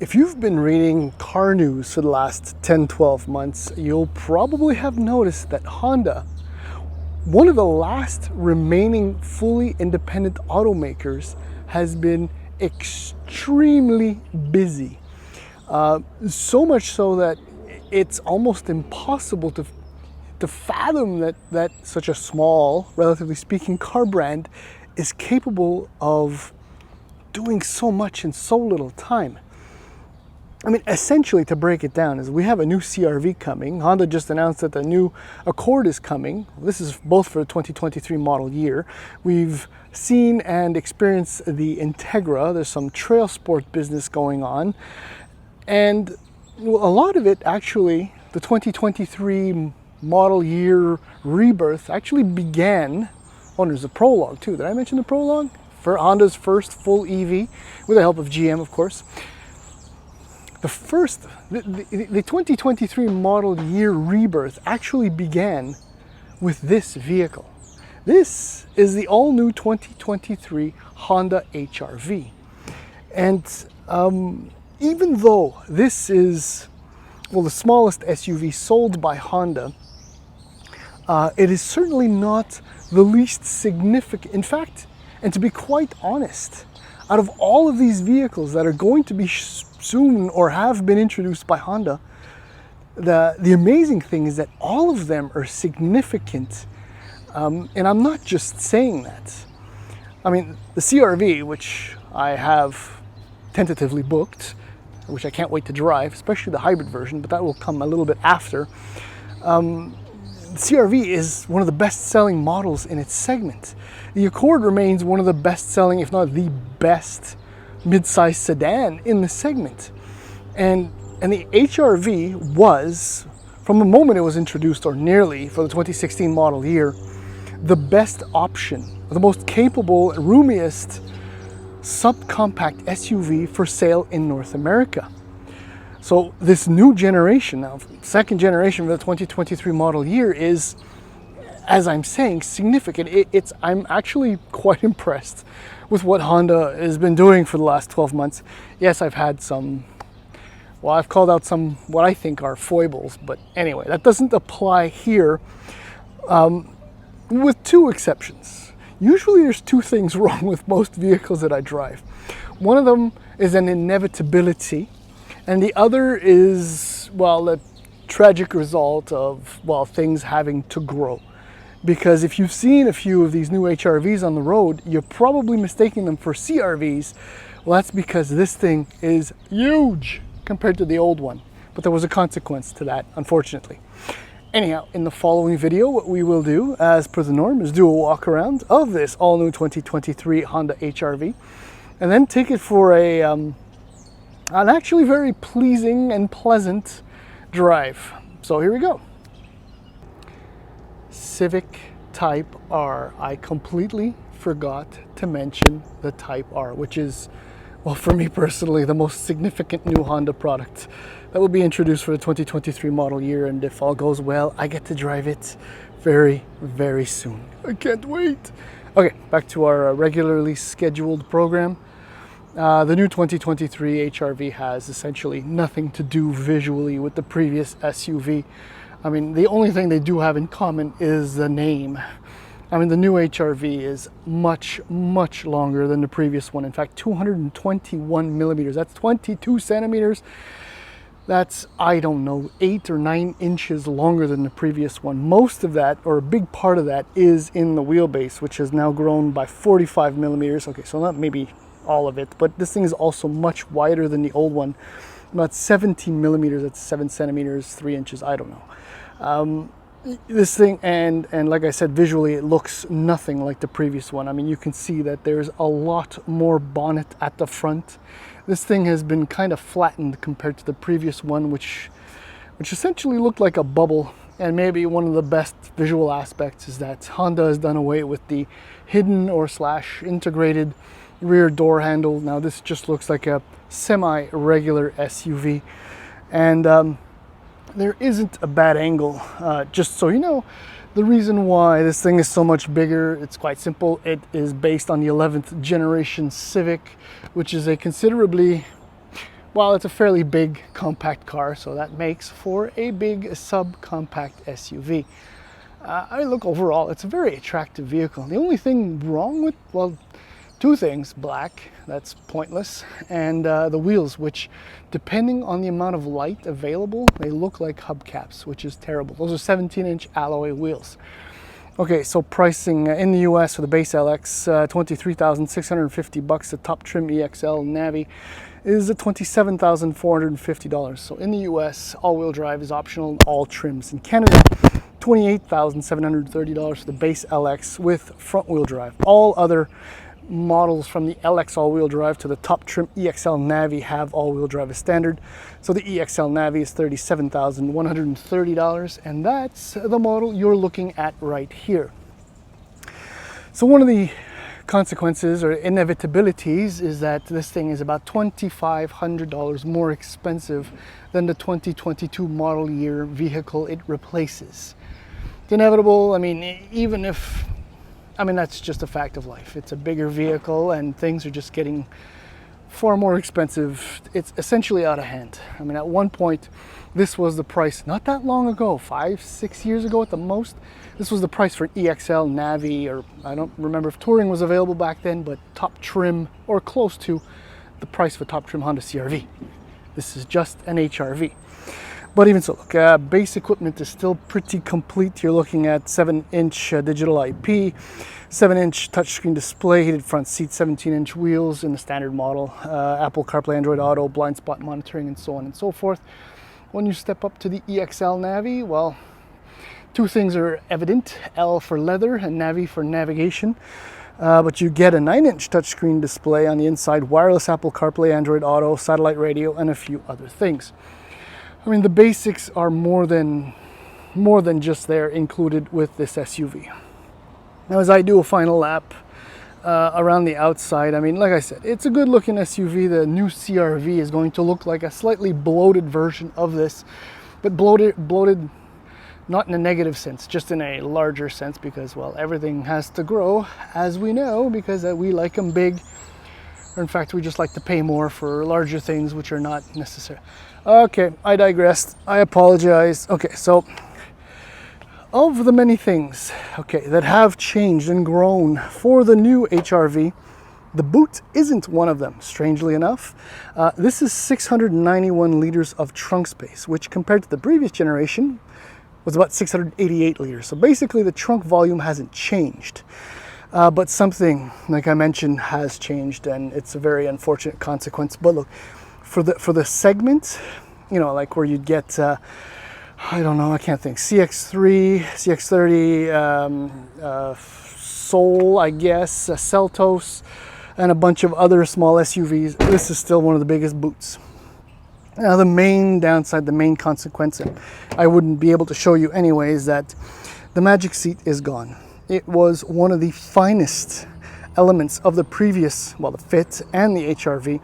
If you've been reading car news for the last 10-12 months, you'll probably have noticed that Honda, one of the last remaining fully independent automakers, has been extremely busy. So much so that it's almost impossible to fathom that such a small, relatively speaking, car brand is capable of doing so much in so little time. I mean, essentially, to break it down, is we have a new CR-V coming. Honda just announced that the new Accord is coming. This is both for the 2023 model year. We've seen and experienced the Integra. There's some trail sport business going on. And a lot of it, actually, the 2023 model year rebirth actually began. Oh, there's a prologue too. Did I mention the prologue? For Honda's first full EV, with the help of GM, of course. The 2023 model year rebirth actually began with this vehicle. This is the all-new 2023 Honda HR-V. And even though this is, well, the smallest SUV sold by Honda, it is certainly not the least significant. In fact, and to be quite honest, out of all of these vehicles that are going to be soon or have been introduced by Honda, the amazing thing is that all of them are significant. And I'm not just saying that. I mean, the CR-V, which I have tentatively booked, which I can't wait to drive, especially the hybrid version, but that will come a little bit after. The CR-V is one of the best-selling models in its segment. The Accord remains one of the best-selling, if not the best, mid-size sedan in the segment. And the HR-V was, from the moment it was introduced, or nearly, for the 2016 model year, the best option, the most capable, roomiest subcompact SUV for sale in North America. So this new generation, now second generation of the 2023 model year, is, as I'm saying, significant. I'm actually quite impressed with what Honda has been doing for the last 12 months. Yes, I've had some, well, I've called out some what I think are foibles, but anyway, that doesn't apply here, with two exceptions. Usually there's two things wrong with most vehicles that I drive. One of them is an inevitability, and the other is, well, a tragic result of, well, things having to grow. Because if you've seen a few of these new HR-Vs on the road, you're probably mistaking them for CR-Vs. Well, that's because this thing is huge compared to the old one. But there was a consequence to that, unfortunately. Anyhow, in the following video, what we will do, as per the norm, is do a walk around of this all-new 2023 Honda HR-V, and then take it for an actually very pleasing and pleasant drive. So here we go. Civic Type R. I completely forgot to mention the Type R, which is, well, for me personally, the most significant new Honda product that will be introduced for the 2023 model year. And if all goes well, I get to drive it very, very soon. I can't wait. Okay, back to our regularly scheduled program. The new 2023 HR-V has essentially nothing to do visually with the previous SUV. I mean, the only thing they do have in common is the name. I mean, the new HR-V is much, much longer than the previous one. In fact, 221 millimeters. That's 22 centimeters. That's, I don't know, 8 or 9 inches longer than the previous one. Most of that, or a big part of that, is in the wheelbase, which has now grown by 45 millimeters. Okay, so not maybe all of it, but this thing is also much wider than the old one. About 17 millimeters, that's 7 centimeters, 3 inches, I don't know. This thing, and like I said, visually it looks nothing like the previous one. I mean, you can see that there's a lot more bonnet at the front. This thing has been kind of flattened compared to the previous one, which essentially looked like a bubble. And maybe one of the best visual aspects is that Honda has done away with the hidden or / integrated rear door handle. Now this just looks like a semi-regular SUV. And there isn't a bad angle, just so you know. The reason why this thing is so much bigger, it's quite simple. It is based on the 11th generation Civic, which is a considerably while it's a fairly big compact car, so that makes for a big subcompact SUV. I mean, look, overall, it's a very attractive vehicle. The only thing wrong with, well, two things: black, that's pointless, and the wheels, which, depending on the amount of light available, they look like hubcaps, which is terrible. Those are 17-inch alloy wheels. Okay, so pricing in the US for the base LX, $23,650. The top trim EXL Navi is at $27,450. So in the US, all-wheel drive is optional in all trims. In Canada, $28,730 for the base LX with front-wheel drive. All other models from the LX all-wheel drive to the top trim EXL Navi have all-wheel drive as standard. So the EXL Navi is $37,130, and that's the model you're looking at right here. So one of the consequences or inevitabilities is that this thing is about $2,500 more expensive than the 2022 model year vehicle it replaces. It's inevitable. I mean, even if, I mean, that's just a fact of life. It's a bigger vehicle and things are just getting far more expensive. It's essentially out of hand. I mean, at one point, this was the price, not that long ago, 5-6 years ago at the most. This was the price for an EXL Navi, or I don't remember if Touring was available back then, but top trim or close to the price for top trim Honda CR-V. This is just an HRV. But even so, look, base equipment is still pretty complete. You're looking at 7-inch digital IP, 7-inch touchscreen display, heated front seats, 17-inch wheels in the standard model, Apple CarPlay, Android Auto, blind spot monitoring, and so on and so forth. When you step up to the EXL Navi, well, two things are evident: L for leather and Navi for navigation. But you get a 9-inch touchscreen display on the inside, wireless Apple CarPlay, Android Auto, satellite radio, and a few other things. I mean, the basics are more than just there included with this SUV. Now, as I do a final lap around the outside, I mean, like I said, it's a good looking SUV. The new CR-V is going to look like a slightly bloated version of this, but bloated not in a negative sense, just in a larger sense, because, well, everything has to grow, as we know, because we like them big, or in fact, we just like to pay more for larger things which are not necessary. Okay, I digressed. I apologize. Okay, so of the many things, okay, that have changed and grown for the new HRV, the boot isn't one of them, strangely enough. This is 691 liters of trunk space, which compared to the previous generation was about 688 liters. So basically the trunk volume hasn't changed. But something, like I mentioned, has changed, and it's a very unfortunate consequence. But look, for the segment, you know, like where you'd get, I don't know, I can't think, CX-3, CX-30, Soul, I guess, Seltos, and a bunch of other small SUVs, this is still one of the biggest boots. Now, the main downside, the main consequence, and I wouldn't be able to show you anyway, is that the magic seat is gone. It was one of the finest elements of the previous, well, the Fit and the HRV.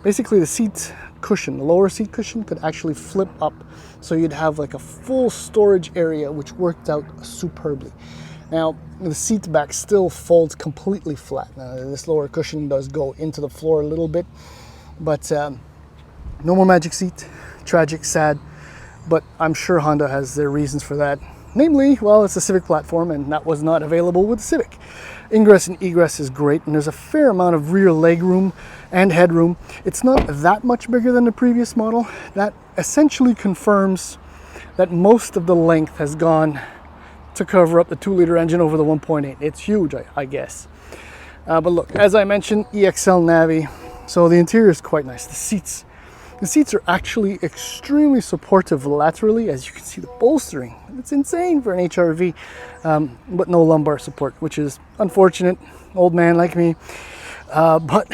Basically, the seat cushion, the lower seat cushion, could actually flip up, so you'd have like a full storage area, which worked out superbly. Now, the seat back still folds completely flat. Now, this lower cushion does go into the floor a little bit, but no more magic seat. Tragic, sad, but I'm sure Honda has their reasons for that. Namely, well, it's a Civic platform, and that was not available with the Civic. Ingress and Egress is great, and there's a fair amount of rear legroom and headroom. It's not that much bigger than the previous model. That essentially confirms that most of the length has gone to cover up the 2-liter engine over the 1.8. It's huge, I guess. But look, as I mentioned, EXL Navi. So the interior is quite nice. The seats are actually extremely supportive laterally. As you can see, the bolstering, it's insane for an HRV, but no lumbar support, which is unfortunate, old man like me. But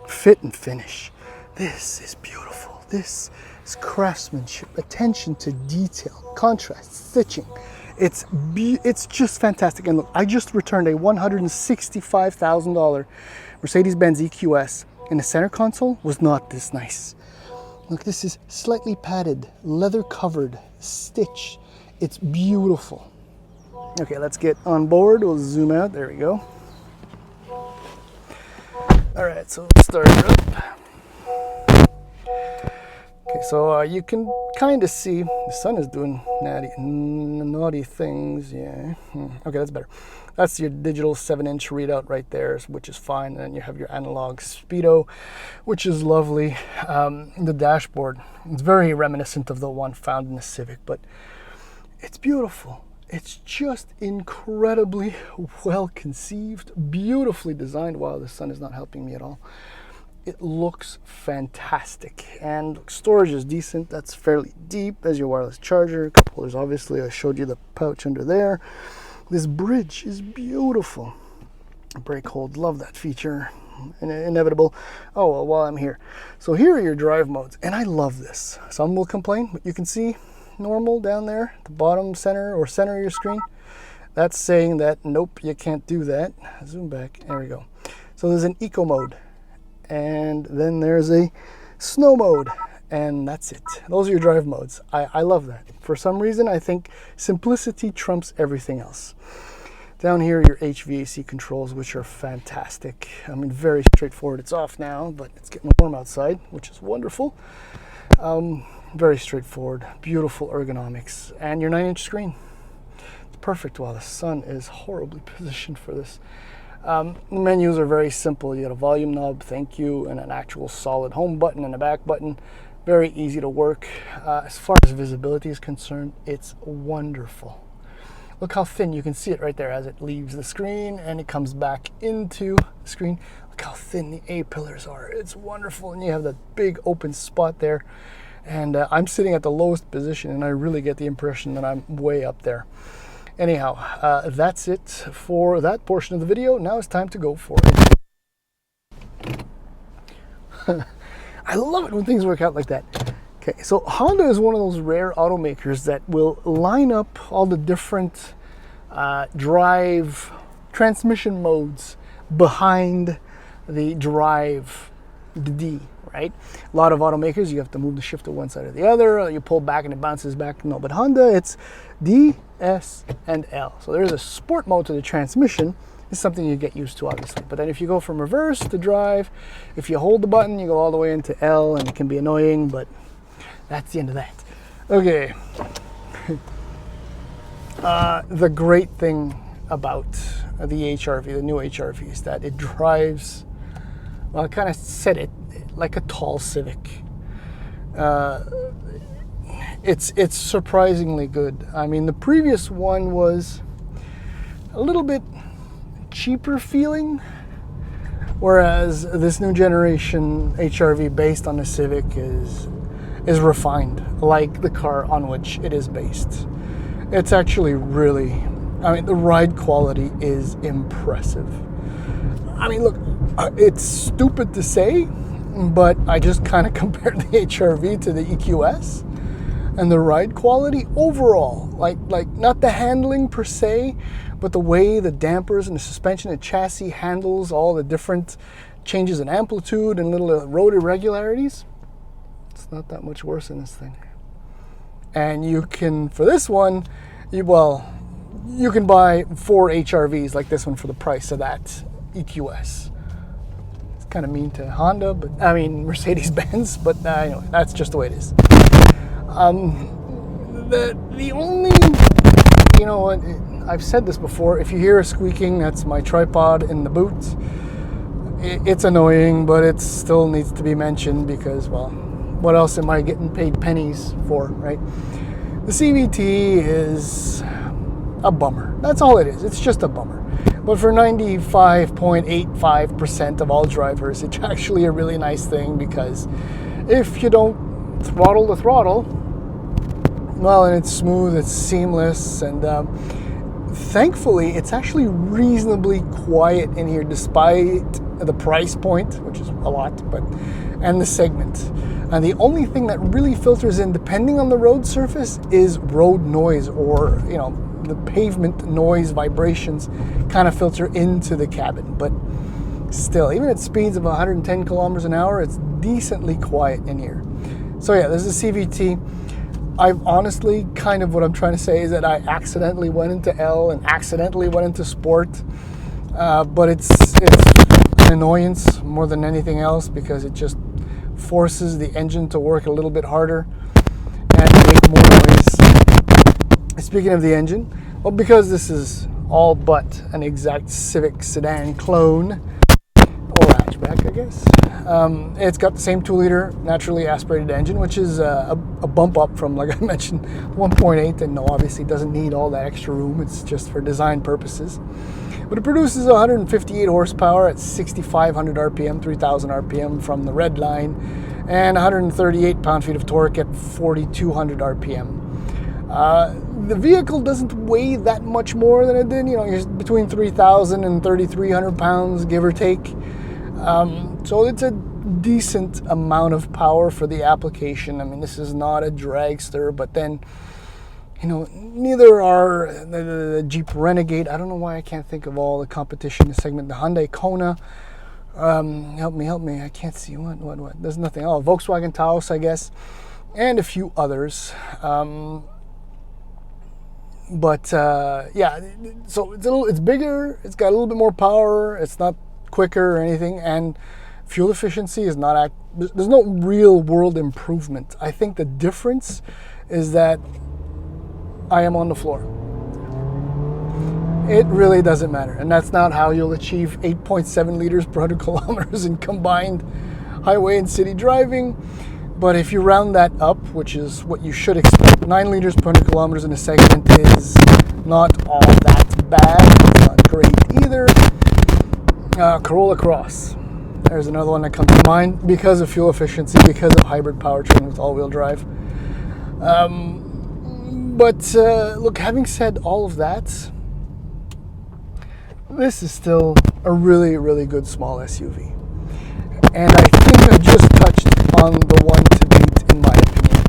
fit and finish, this is beautiful. This is craftsmanship, attention to detail, contrast, stitching. It's just fantastic. And look, I just returned a $165,000 Mercedes-Benz EQS, and the center console was not this nice. Look, this is slightly padded, leather covered, stitched. It's beautiful. Okay, let's get on board. We'll zoom out. There we go. All right, so start her up. Okay, so you can kind of see the sun is doing naughty things. Yeah. Okay, that's better. That's your digital 7-inch readout right there, which is fine. And then you have your analog speedo, which is lovely. The dashboard, it's very reminiscent of the one found in the Civic, but it's beautiful. It's just incredibly well conceived, beautifully designed. Wow, the sun is not helping me at all. It looks fantastic, and storage is decent. That's fairly deep as your wireless charger. Cup holders, obviously. I showed you the pouch under there. This bridge is beautiful. Brake hold, love that feature. Inevitable. Oh, well, while I'm here. So here are your drive modes, and I love this. Some will complain, but you can see normal down there, the bottom center or center of your screen. That's saying that, nope, you can't do that. Zoom back, there we go. So there's an eco mode. And then there's a snow mode, and that's it. Those are your drive modes. I love that. For some reason, I think simplicity trumps everything else. Down here, your HVAC controls, which are fantastic. I mean, very straightforward. It's off now, but it's getting warm outside, which is wonderful. Very straightforward, beautiful ergonomics, and your 9-inch screen. It's perfect while the sun is horribly positioned for this. The menus are very simple. You got a volume knob, thank you, and an actual solid home button and a back button. Very easy to work. As far as visibility is concerned, it's wonderful. Look how thin, you can see it right there as it leaves the screen and it comes back into the screen. Look how thin the A-pillars are. It's wonderful, and you have that big open spot there. And I'm sitting at the lowest position, and I really get the impression that I'm way up there. Anyhow, that's it for that portion of the video. Now it's time to go for it. I love it when things work out like that. Okay, so Honda is one of those rare automakers that will line up all the different drive transmission modes behind the drive, the D, right? A lot of automakers, you have to move the shift to one side or the other, or you pull back and it bounces back. No, but Honda, it's D, S, and L. So there's a sport mode to the transmission. It's something you get used to, obviously. But then if you go from reverse to drive, if you hold the button, you go all the way into L, and it can be annoying, but that's the end of that. Okay. The great thing about the HRV, the new HRV, is that it drives, well, I kind of said it, like a tall Civic. It's surprisingly good. I mean, the previous one was a little bit cheaper feeling, whereas this new generation HRV based on the Civic is refined, like the car on which it is based. It's actually really, I mean, the ride quality is impressive. I mean, look, it's stupid to say, but I just kind of compared the HRV to the EQS, and the ride quality overall, like not the handling per se, but the way the dampers and the suspension and chassis handles all the different changes in amplitude and little road irregularities, it's not that much worse in this thing. And you can, for this one, you can buy 4 HRVs like this one for the price of that EQS. It's kind of mean to Honda, but I mean Mercedes-Benz, but anyway, that's just the way it is. The only, you know what, I've said this before, if you hear a squeaking, that's my tripod in the boot. It's annoying, but it still needs to be mentioned because, well, what else am I getting paid pennies for, right? The CVT is a bummer. That's all it is. It's just a bummer. But for 95.85% of all drivers, it's actually a really nice thing, because if you don't throttle the throttle, well, and it's smooth, it's seamless, and thankfully it's actually reasonably quiet in here despite the price point, which is a lot, and the segment. And the only thing that really filters in, depending on the road surface, is road noise, or, you know, the pavement noise vibrations kind of filter into the cabin. But still, even at speeds of 110 kilometers an hour, it's decently quiet in here. So yeah, this is a CVT. I've honestly, kind of what I'm trying to say is that I accidentally went into L and accidentally went into Sport, but it's an annoyance more than anything else, because it just forces the engine to work a little bit harder and make more noise. Speaking of the engine, well, because this is all but an exact Civic sedan clone, or hatchback, I guess, it's got the same 2-liter naturally aspirated engine, which is a bump up from, like I mentioned, 1.8, and no, obviously doesn't need all that extra room. It's just for design purposes. But it produces 158 horsepower at 6,500 RPM, 3,000 RPM from the red line, and 138 pound-feet of torque at 4,200 RPM. The vehicle doesn't weigh that much more than it did. You know, you're between 3,000 and 3,300 pounds, give or take. So it's a decent amount of power for the application. I mean, this is not a dragster, but then, you know, neither are the Jeep Renegade. I don't know why I can't think of all the competition in the segment. The Hyundai Kona. Help me. I can't see what. There's nothing. Oh, Volkswagen Taos, I guess, and a few others. Yeah, so it's bigger. It's got a little bit more power. It's not quicker or anything, and fuel efficiency is not. There's no real world improvement. I think the difference is that I am on the floor. It really doesn't matter, and that's not how you'll achieve 8.7 liters per 100 kilometers in combined highway and city driving. But if you round that up, which is what you should expect, 9 liters per 100 kilometers in a segment is not all that bad. It's not great either. Corolla Cross. There's another one that comes to mind because of fuel efficiency, because of hybrid powertrain with all-wheel drive. Look, having said all of that, this is still a really, really good small SUV. And I think I just touched on the one to beat, in my opinion.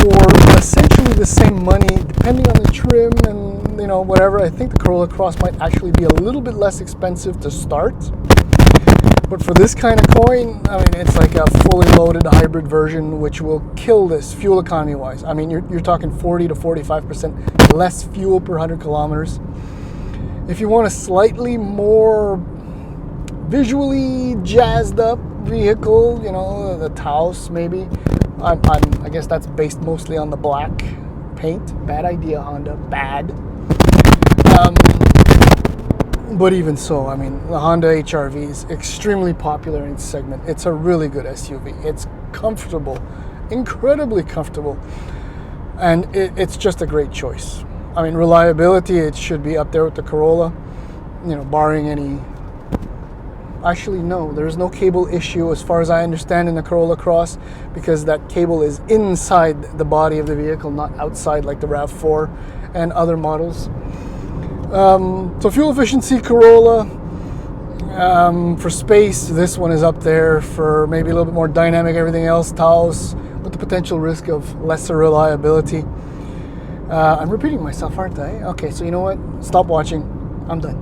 For essentially the same money, depending on the trim and, you know, whatever, I think the Corolla Cross might actually be a little bit less expensive to start. But for this kind of coin, I mean, it's like a fully loaded hybrid version, which will kill this fuel economy wise. I mean, you're talking 40 to 45% less fuel per 100 kilometers. If you want a slightly more visually jazzed up vehicle, you know, the Taos maybe. I guess that's based mostly on the black paint. Bad idea, Honda. Bad. But even so, I mean, the Honda HR-V is extremely popular in its segment. It's a really good SUV. It's comfortable, incredibly comfortable, and it's just a great choice. I mean, reliability, it should be up there with the Corolla, you know, barring any. Actually, no, there's no cable issue as far as I understand in the Corolla Cross, because that cable is inside the body of the vehicle, not outside like the RAV4 and other models. So fuel efficiency, Corolla. For space, this one is up there. For maybe a little bit more dynamic, everything else, Taos, with the potential risk of lesser reliability. I'm repeating myself, aren't I? Okay, so you know what? Stop watching. I'm done.